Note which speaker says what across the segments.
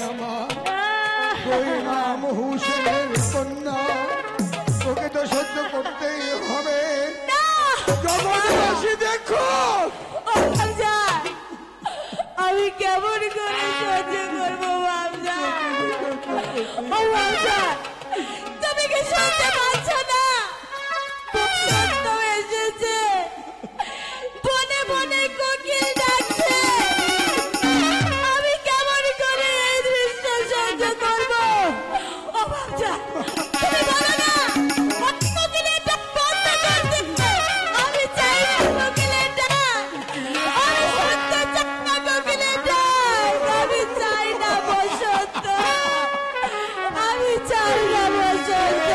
Speaker 1: আমার ওই নাম হুসেনের কন্যা, ওকে তো সহ্য করতেই হবে। জগৎবাসী দেখো,
Speaker 2: আমি কেমন করে সহ্য করবো বাবজা? ও বাবজা, তুমি কি শুনতে পাচ্ছ না? বসন্ত এসেছে, বনে বনে কোকিল ডাকছে। আমি কেমন করে এই দৃশ্য সহ্য করবো? ও বাবজা, তুমি বলো না, কোকিলের ডাক বন্ধ করে দিতে। আমি চাই না কোকিলের ডাক, আমি শুনতে চাই না কোকিলের ডাক। আমি চাই না বসন্ত, আমি চাই না বসন্ত।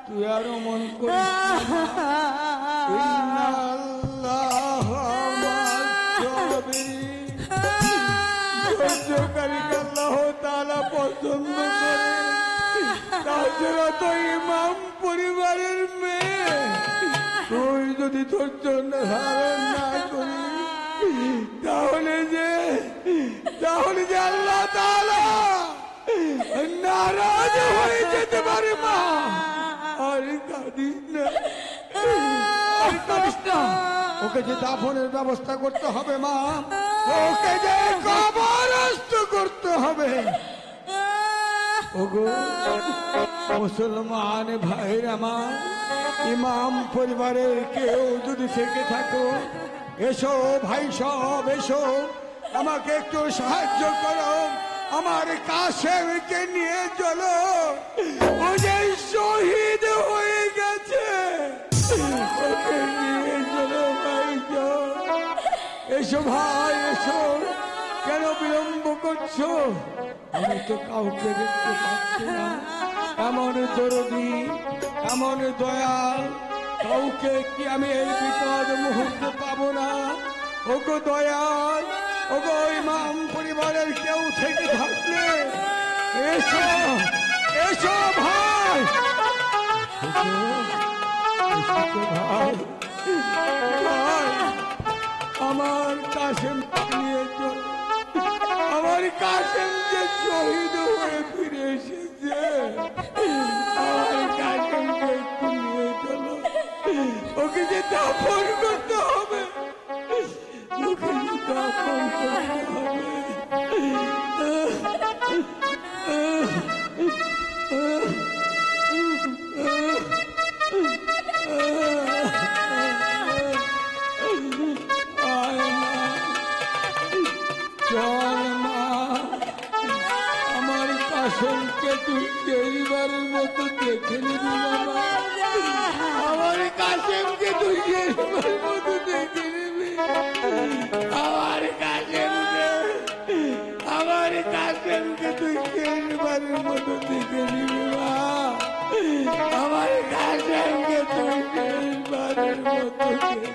Speaker 1: তুই আরো মন করিস না মা। ইন্নাল্লাহ আমার সাবিরি। ধৈর্যকারীকে আল্লাহ তাআলা পছন্দ করে। তাছাড়া তো ইমাম পরিবারের মেয়ে, তুই যদি ধৈর্য ধারণ না করিস তাহলে যে আল্লাহ তাআলা নারাজ হয়ে যেতে পারে মা। আর কাঁদিস না, আর কাঁদিস না। ওকে যে দাফনের ব্যবস্থা করতে হবে মা, ওকে যে কবরস্থ করতে হবে। ওগো মুসলমান ভাইরা আমার, ইমাম পরিবারের কেউ যদি থেকে থাকো, এসো ভাই সব এসো, আমাকে একটু সাহায্য করো। আমার কাশেমকে নিয়ে চলো, ও যে শহীদ হয়ে গেছে, ওকে নিয়ে চলো ভাই সব। এসো ভাই এসো, কেন বিলম্ব করছো? আমি তো কাউকে দেখতে পাচ্ছি না, এমন দরদি এমন দয়াল কাউকে কি আমি এই বিপদ মুহূর্তে পাবো না? ওগো দয়াল, ওগো ইমাম পরিবারের কেউ থেকে থাকলে এসো, এসো ভাই, ভাই ভাই, আমার কাশেম নিয়ে চল। আমার কাশেম যে শহীদ হয়ে ফিরে এসেছে, আমার কাশেমকে একটু নিয়ে চলো। ওকে যে দাফন করতে হবে, ওকে যে দাফন করতে হবে। চল মা, আমার কাশেমকে তুই শেষবারের মতো দেখে নিবি বাবা। আমার কাশেমকে তুই শেষবারের মতো দেখে নিবি। আমার কাশেমকে তুই শেষবারের মতো দেখে নিবি মা। আমার কাশেমকে তুই শেষবারের মতো দেখে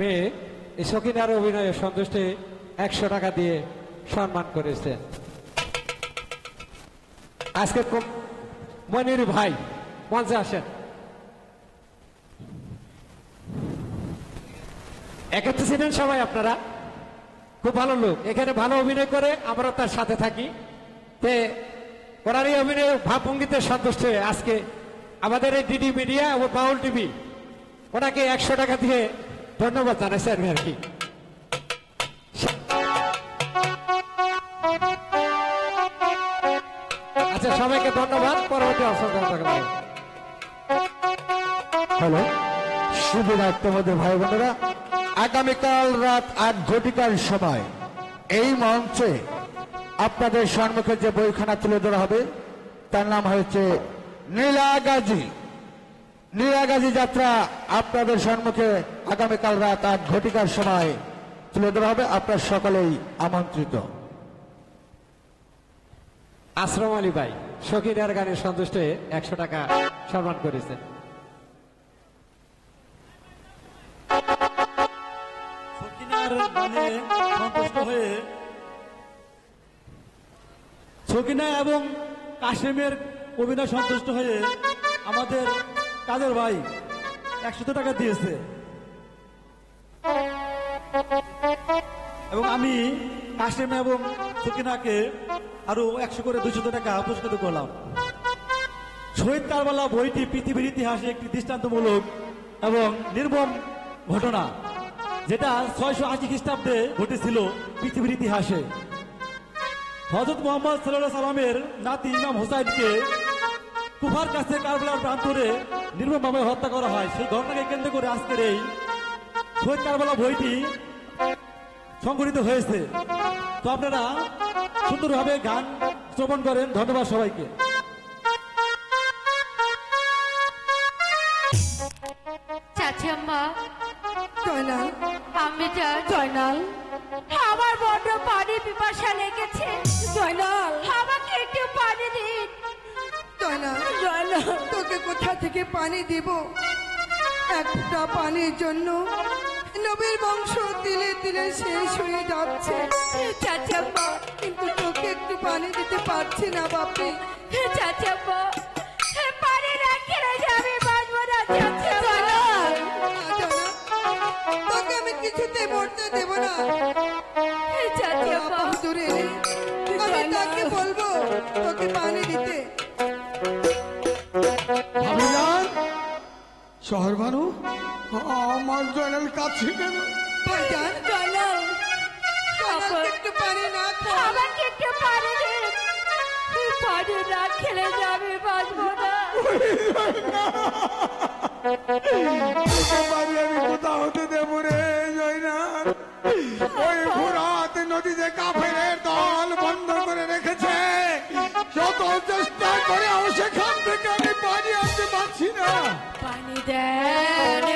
Speaker 3: মেয়ে এই সকিনার অভিনয়ে সন্তুষ্টে 100 টাকা দিয়ে সম্মান করেছে। আজকে মনির ভাই মঞ্চে আসেন। একে তো ছিলেন সবাই আপনারা, খুব ভালো লোক, এখানে ভালো অভিনয় করে, আমরা তার সাথে থাকি। তে ওনার এই অভিনয় ভাবভঙ্গিতে সন্তুষ্ট হয়ে আজকে আমাদের এই ডিডি মিডিয়া ও বাউল টিভি ওনাকে 100 টাকা দিয়ে ধন্যবাদ জানাইছে আর কি। আচ্ছা, সবাইকে ধন্যবাদ। পরবর্তী অবসর
Speaker 4: হ্যালো, সুবিধার্থ তোমাদের ভাই বোনেরা, আগামীকাল রাত 8 ঘটিকার সময় এই মঞ্চে আপনাদের সম্মুখে যে বইখানা তুলে ধরা হবে তার নাম হয়েছে নীলাগাজী। নীলাগাজী যাত্রা আপনাদের সম্মুখে আগামীকাল রাত 8 ঘটিকার সময় তুলে ধরা হবে। আপনার সকলেই আমন্ত্রিত।
Speaker 3: আশ্রম আলী ভাই সকিনার গানে সন্তুষ্ট হয়ে 100 টাকা সম্মান করেছেন।
Speaker 5: সকিনার গানে সন্তুষ্ট হয়ে সকিনা এবং কাশেমের অভিনয় সন্তুষ্ট হয়ে আমাদের কাদের ভাই 100 টাকা দিয়েছে এবং আমি কাশেম এবং সকিনাকে আরো 100 করে 200 টাকা পুরস্কৃত করলাম। শহীদ কারবালা বইটি পৃথিবীর ইতিহাসে একটি দৃষ্টান্তমূলক এবং নির্মম ঘটনা, যেটা 680 খ্রিস্টাব্দে ঘটেছিল পৃথিবীর ইতিহাসে। হযরত মুহাম্মদ সাল্লাল্লাহু আলাইহি সাল্লামের নাতি ইমাম হুসাইনকে কুফার কাছে কারবালার প্রান্তরে নির্মমভাবে হত্যা করা হয়। সেই ঘটনাকে কেন্দ্র করে আজকের এই শহীদ কারবালা বইটি সংগঠিত হয়েছে। তো আপনারা সুন্দরভাবে গান শ্রবণ করেন। ধন্যবাদ সবাইকে।
Speaker 2: চাচিয়াম্মা
Speaker 6: জয়নাল,
Speaker 2: আমি যাই।
Speaker 6: জয়নাল,
Speaker 2: আমার বড্ড পানি পিপাসা লেগেছে।
Speaker 6: জয়নাল,
Speaker 2: আমাকে একটু পানি দিন।
Speaker 6: জয়নাল,
Speaker 2: জয়নাল,
Speaker 6: তোকে কোথা থেকে পানি দিব? একটা পানির জন্য নবীর বংশ তিলে তিলে শেষ হয়ে যাচ্ছে,
Speaker 2: চাচিয়াম্মা,
Speaker 6: কিন্তু তোকে একটু পানি দিতে পারছি না বাপি।
Speaker 2: চাচিয়াম্মা, পানি না খেলে যে আমি বাঁচবো না। চাচিয়াম্মা,
Speaker 6: না, জয়নাল, তোকে আমি কিছুতে মরতে দেব না।
Speaker 2: চাচিয়াম্মা,
Speaker 6: দূরে এলে আমি তাকে বলবো তোকে পানি দিতে।
Speaker 1: ভাবিলান শহর ভানু, আমার জয়নাল কাছে কেন?
Speaker 6: ভাইজান,
Speaker 2: জয়নাল,
Speaker 6: জয়নালকে একটু পানি না খাওয়া।
Speaker 2: আমাকে একটু পানি দিন। পানি না খেলে যে আমি বাঁচবো না।
Speaker 1: তোকে বাড়ি আমি কোথাও হতে দেবো রে জয়নাল। ওই ফুরাত নদীতে কাফেরের দল বন্ধ করে রেখেছে। যত চেষ্টা করেও সেখান থেকে আমি পানি আনতে পারছি না।
Speaker 2: পানি দেন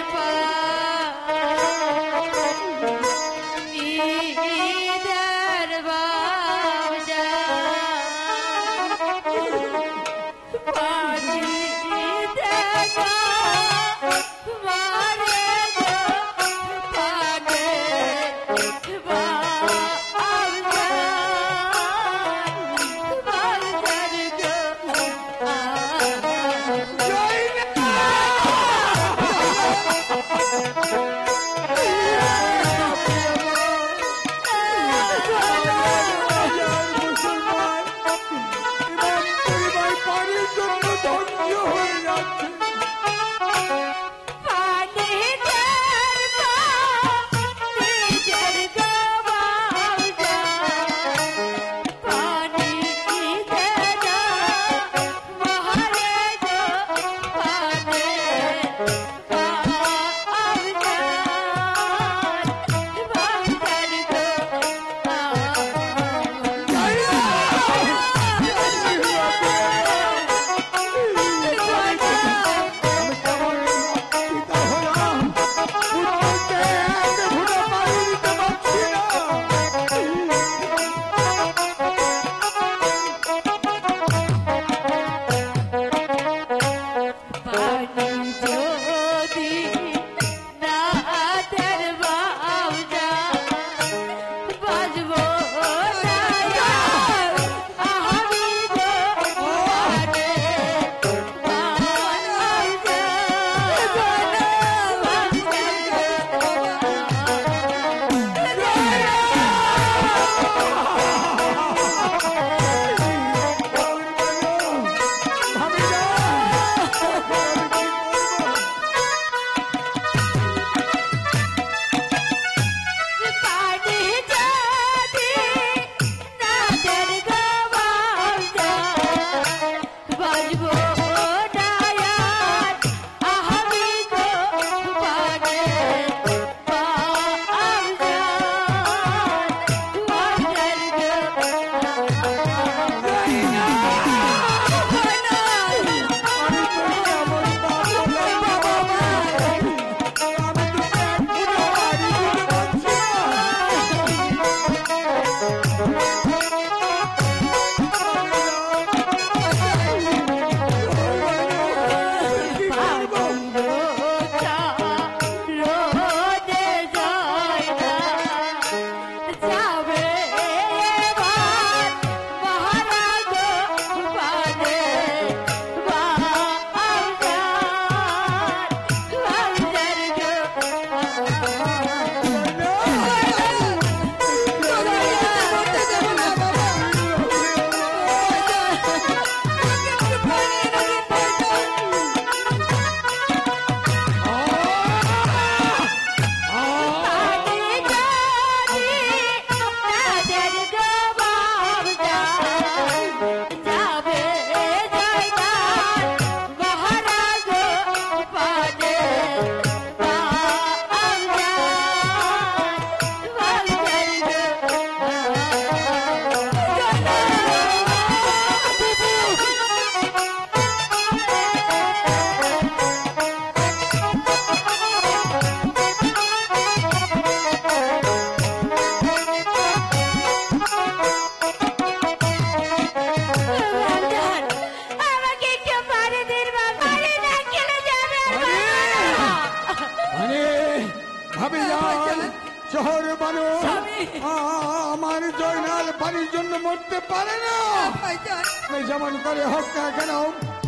Speaker 1: পানির জন্য মরতে পারে না।
Speaker 6: ভাইজান
Speaker 1: আমি যেমন করে হোক না কেন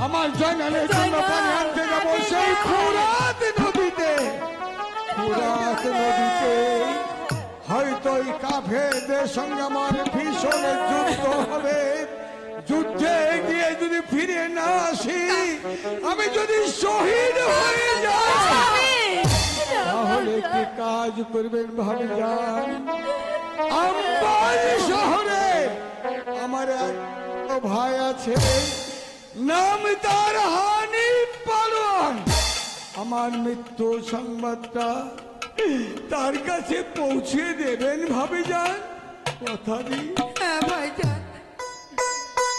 Speaker 1: আমার জয়নালের জন্য পানি আনতে যাবো সেই ফুরাত নদীতে। ফুরাত নদীতে হয়তো এই কাফেরদের সঙ্গে আমার ভীষণ যুদ্ধ হবে। যুদ্ধে গিয়ে যদি ফিরে না আসি, আমি যদি শহীদ হয়ে যাই, তাহলে কি কাজ করবেন ভাবি যান? আম্বাজ শহরে আমার এক ভাই আছে, নাম তার হানি পালোয়ান। আমার মৃত্যু সংবাদটা তার কাছে পৌঁছে দেবেন ভাবি যান, কথা দিই।
Speaker 6: হ্যাঁ ভাইজান,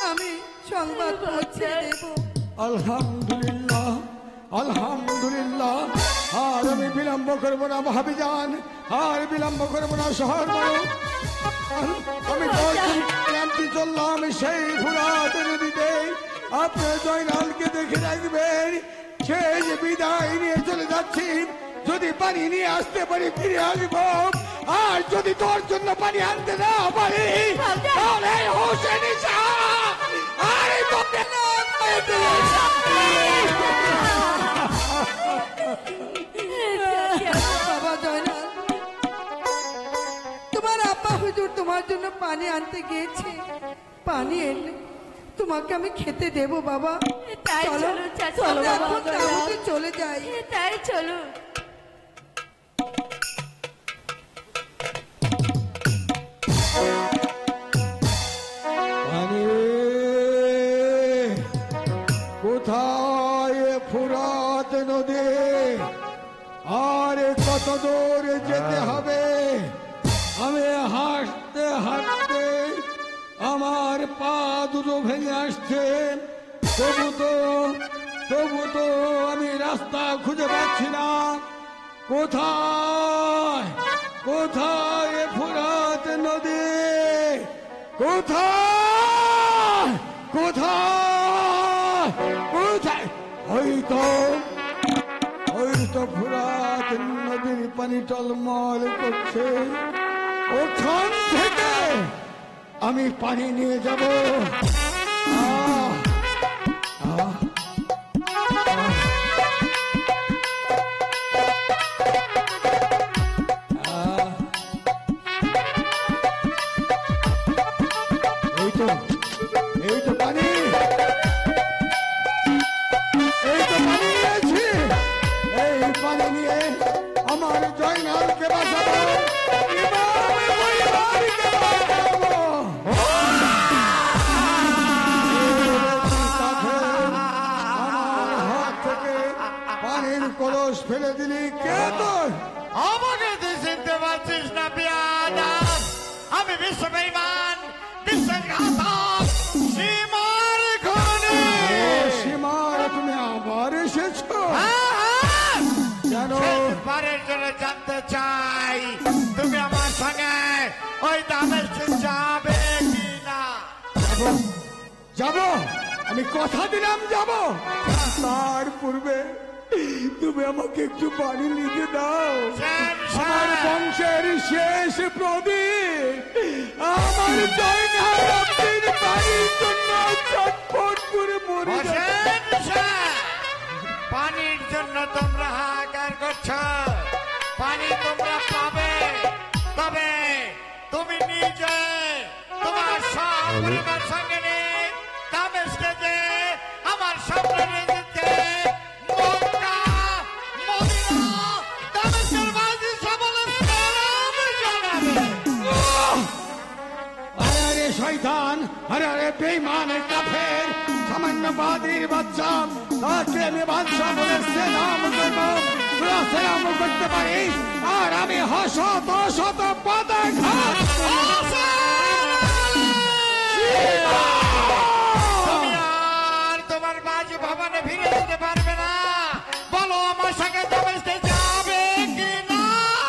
Speaker 6: আমি সংবাদ পৌঁছে দেব।
Speaker 1: আলহামদুলিল্লাহ, আলহামদুলিল্লাহ। আর আমি বিলম্ব করবো না ভাবি যান, আর বিলম্ব করবো না শহর বড়। আমি ক্লান্তি চললাম সেই ফুরাত নদীতে। আপনার জয়নালকে দেখে রাখবেন, সেই যে বিদায় নিয়ে চলে যাচ্ছি। যদি পানি নিয়ে আসতে পারি ফিরে আসবো, আর যদি তোর জন্য পানি আনতে না পারি তাহলে হোসেন শাহ আর তোকে
Speaker 6: বাবা জয়নাল, তোমার আব্বা হুজুর তোমার জন্য পানি আনতে গিয়েছে। পানি এনে তোমাকে আমি খেতে দেব বাবা।
Speaker 2: তাই
Speaker 6: চলো
Speaker 2: চলো, চাচা,
Speaker 6: চলো
Speaker 2: বাবা,
Speaker 6: এখন
Speaker 2: জয়নাল।
Speaker 6: তাঁবুতে চলে যাই।
Speaker 2: তাই চলো।
Speaker 1: পানি কোথায় ফুরাত নদী, আর কত দূর যেতে হবে? আমি হাঁটতে হাঁটতে আমার পা দুটো ভেঙে আসছে, তবু তো আমি রাস্তা খুঁজে পাচ্ছি না। কোথায় কোথায় ফুরাত নদী, কোথায় কোথায় কোথায়? হয়তো ফুরাত নদীর পানি টলমল করছে, ওখান থেকে আমি পানি নিয়ে যাব। আহ, আহ, আহ। এই তো পানি, এই তো পানি নিয়েছি। এই পানি নিয়ে আমার জয়নালকে বাঁচাবো, ইমাম পরিবারকে বাঁচাবো। আমার হাত থেকে পানির কলস ফেলে দিলি কে তোর?
Speaker 7: আমাকে তুই চিনতে পারছিস না বিয়াদব? আমি বিশ্ব বেঈমান, বিশ্বাসঘাতক, সীমার খুনি।
Speaker 1: সীমার তুমি আবার এসেছো? কেন?
Speaker 7: শেষবারের জন্য জানতে চাই তুমি আমার সঙ্গে ওই দামেস্কে যাবে কি না?
Speaker 1: যাব, আমি কথা দিলাম যাব। তার পূর্বে তুমি আমাকে একটু পানি নিতে দাও। আমার বংশের শেষ প্রদীপ, আমার জয়নাল আব্দির পানির জন্য ছটফট করে মরে যাচ্ছে।
Speaker 7: পানির জন্য তোমরা হাহাকার করছো, পানি তোমরা পাবে, তবে তুমি নিজে তোমার সব পরিবার সঙ্গে নিয়ে দামেস্কে যে আমার সামনে রেখেছে মক্কা, মদিনা, দামেস্কের বাজি সকলের নাম জানাবে।
Speaker 1: আরে শয়তান, আরে বেঈমান কাফের, সামান্য বাদীর বাচ্চা, তাকে আমি বাদশা বলে সেলাম করবো, তোরা সেলাম করতে পারিস, আর আমি শত শত পদাঘাত
Speaker 7: তুমি আর তোমার বাজি ভবনে ফিরে যেতে পারবে না। বলো আমার সঙ্গে দামেস্কে যাবে কি না?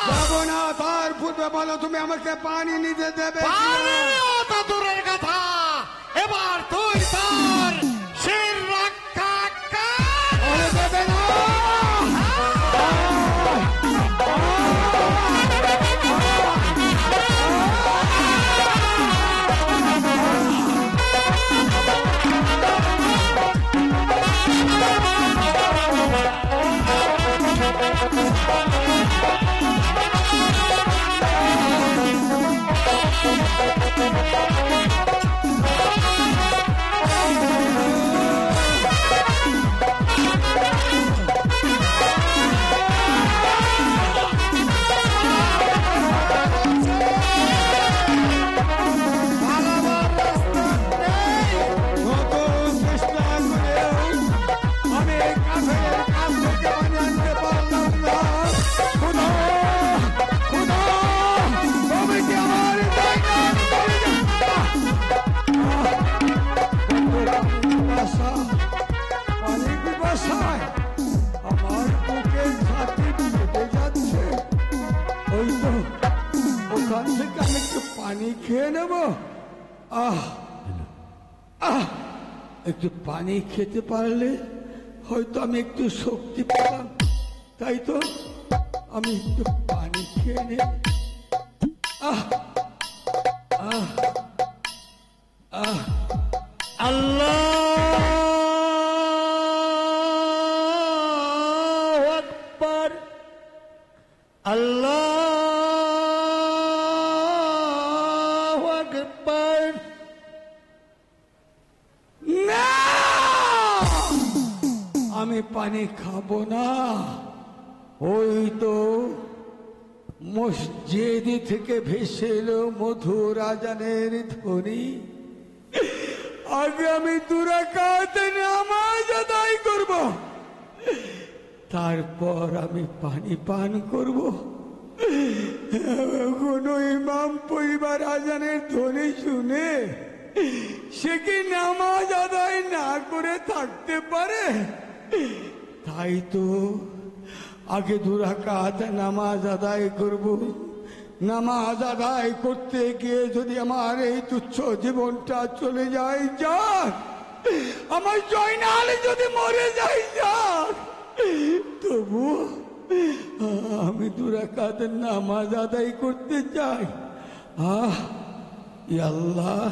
Speaker 1: যাবো না। তার পূর্বে বলো তুমি আমাকে পানি নিতে দেবে কি না?
Speaker 7: পানিও তো দূরের কথা, এবার তুই তোর শির রক্ষা কর।
Speaker 1: বলে দেবে না। যাব। আহ আহ একটু পানি খেতে পারলে হয়তো আমি একটু শক্তি পেলাম। তাই তো আমি একটু পানি খেয়ে নে। আহ আহ আহ
Speaker 5: আল্লাহু আকবার, আল্লাহু আকবার।
Speaker 1: না, আমি পানি খাবো না। ওই তো মসজিদ থেকে ভেসে এলো মধুর আজানের ধ্বনি। আগে আমি 2 রাকাত নামাজ আদায় করব, তারপর আমি পানি পান করব। কোনো ইমাম পরিবার আজানের ধ্বনি শুনে সে কি নামাজ আদায় না করে থাকতে পারে? তাই তো আগে 2 রাকাত নামাজ আদায় করব। নামাজ আদায় করতে গিয়ে যদি আমার এই তুচ্ছ জীবনটা চলে যায়, যাক, আমার জয়নাল যদি মরে যায়, যাক, তবু আমি 2 রাকাত নামাজ আদায় করতে চাই। ইয়া আল্লাহ,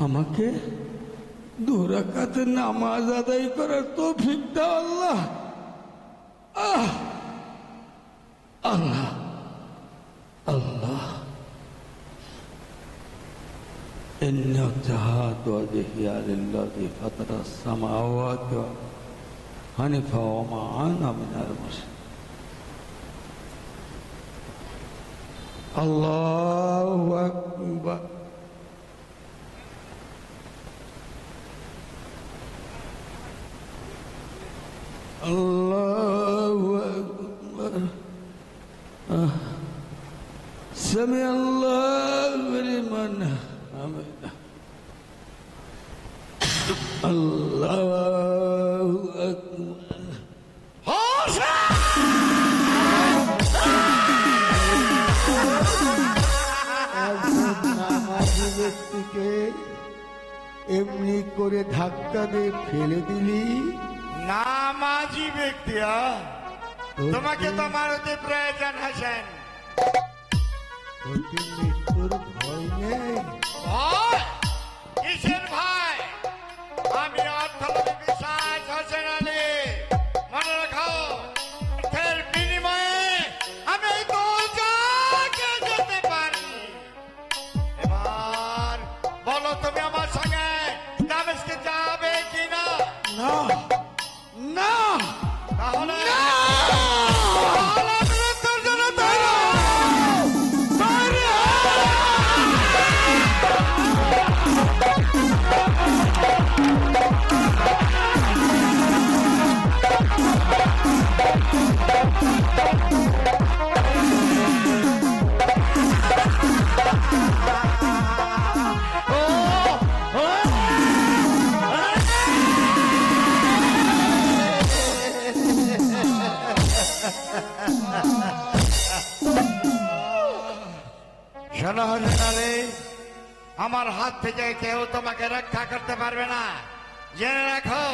Speaker 1: আমাকে 2 রাকাত নামাজ আদায় করার তৌফিক দাও আল্লাহ। আল্লাহ আল্লাহ ইন্না ওয়াজহাতু ওয়াজহিয়া লিল্লাযী ফাতারাস সামাওয়াতি ওয়াল আরদ হানিফা ওয়া মা আনা মিনাল মুশরিকিন। আল্লাহু আকবার। আল্লাহু আকবার। সামি আল্লাহু লিমান হামিদাহ। আল্লাহু আকবার। নামাজি ব্যক্তিকে এমনি করে ধাক্কা দিয়ে ফেলে দিলি।
Speaker 7: নামাজি ব্যক্তি, তোমাকে তো মারতে প্রয়োজন হাসেন।
Speaker 1: মৃত্যুর ভয় নেই?
Speaker 7: ভয় কিসের ভয়? আমি অর্থনৈতিক বিশ্বাস হোসেন আলী, মনে রাখো, অর্থের বিনিময়ে আমি এই দরজাকে যেতে পারি। এবার বলো, তুমি আমার সঙ্গে দামেস্কে যাবে কিনা?
Speaker 1: না না,
Speaker 7: তাহলে শোনো হোসেন আলী, আমার হাত থেকে কেউ তোমাকে রক্ষা করতে পারবে না। জেনে রাখো,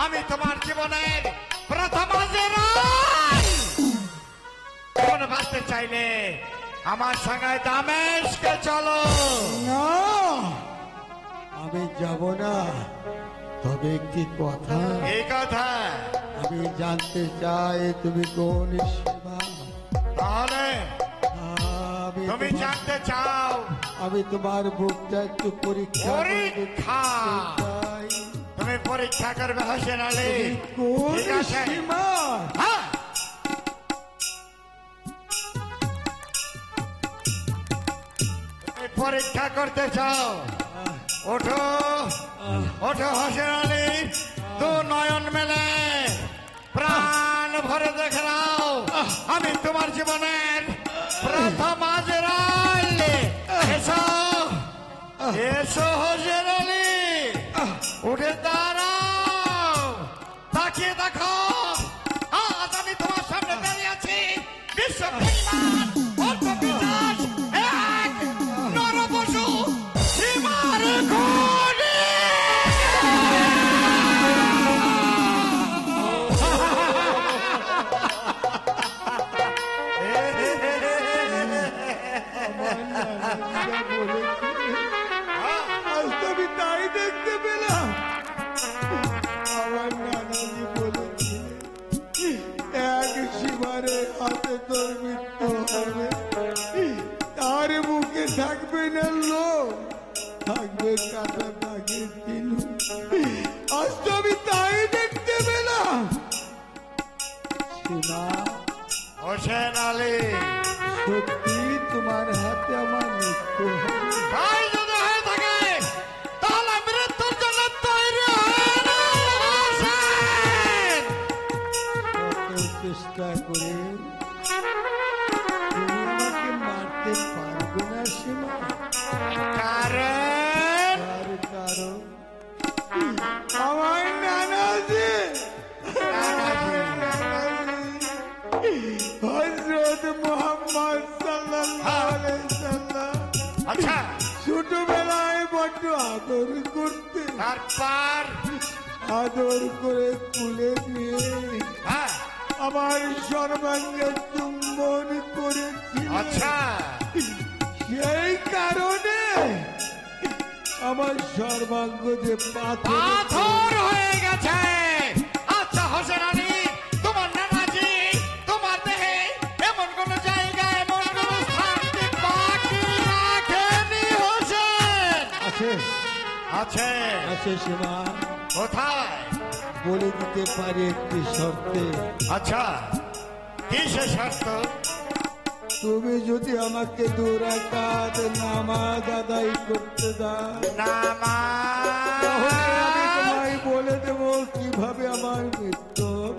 Speaker 7: আমি তোমার জীবনের প্রথম জীবন বাঁচতে চাইলে আমার সঙ্গে দামেস্কে চলো।
Speaker 1: না, আমি যাব না। তবে একটি কথা,
Speaker 7: এই কথা
Speaker 1: আমি জানতে চাই তুমি কোন সেবা।
Speaker 7: তাহলে
Speaker 1: আমি
Speaker 7: তুমি জানতে চাও?
Speaker 1: আমি তোমার বুকটা একটু পরীক্ষা করে দেখতে
Speaker 7: পরীক্ষা?
Speaker 1: চাই।
Speaker 7: তুমি পরীক্ষা করবে হোসেন আলী?
Speaker 1: কোন
Speaker 7: ঠিক আছে।
Speaker 1: সীমা?
Speaker 7: হ্যাঁ, তুমি পরীক্ষা করতে চাও? ওঠো ওঠো হোসেন আলী, 2 নয়ন মেলে প্রাণ ভরে দেখে নাও, আমি তোমার জীবনের প্রথম আজরাইল। এসো এসো হোসেন আলী, উঠে দাঁড়াও, তাকিয়ে দেখো, আজ আমি তোমার সামনে দাঁড়িয়ে আছি। বিশ্ব পরিবার, অল্প বিশ্বাস,
Speaker 1: থাকবে না লোক, থাকবে কাটা দাগের চিহ্ন। আজ তো আমি তাই দেখতে পেলাম। সীমা,
Speaker 7: হোসেন আলী,
Speaker 1: সত্যি তোমার হাতে আমার মৃত্যু হবে।
Speaker 7: তাই যদি হয়ে থাকে তাহলে মৃত্যুর জন্য তৈরি হয়ে নাও, হোসেন।
Speaker 1: কত চেষ্টা করে তুমি আমাকে মারতে পারবে না সীমা।
Speaker 7: কারণ
Speaker 1: কারণ আমার নানাজি হযরত মুহাম্মদ সাল্লাল্লাহু আলাইহি সাল্লাম
Speaker 7: আচ্ছা,
Speaker 1: ছোটবেলায় বড্ড আদর করতে,
Speaker 7: তারপর
Speaker 1: আদর করে কুলে নিয়ে
Speaker 7: হ্যাঁ,
Speaker 1: আমার সর্বাঙ্গে চুম্বন করেছিল।
Speaker 7: আচ্ছা,
Speaker 1: সেই কারণে আমার সর্বাঙ্গ যে
Speaker 7: পাথর হয়ে গেছে। আচ্ছা হোসেন আলী, তোমার নানাজি তোমার দেহে এমন কোন জায়গা, এমন কোন স্থান কি বাকি রাখেনি হোসেন?
Speaker 1: আছে
Speaker 7: আছে।
Speaker 1: আছে সীমা,
Speaker 7: কোথায়?
Speaker 1: বলে দিতে পারি একটি শর্তে।
Speaker 7: আচ্ছা, কি সে শর্ত?
Speaker 1: তুমি যদি আমাকে 2 রাকাত নামাজ আদায় করতে দাও,
Speaker 7: নামাজ
Speaker 1: তাহলে আমি তোমায় বলে দেবো কিভাবে আমার মৃত্যু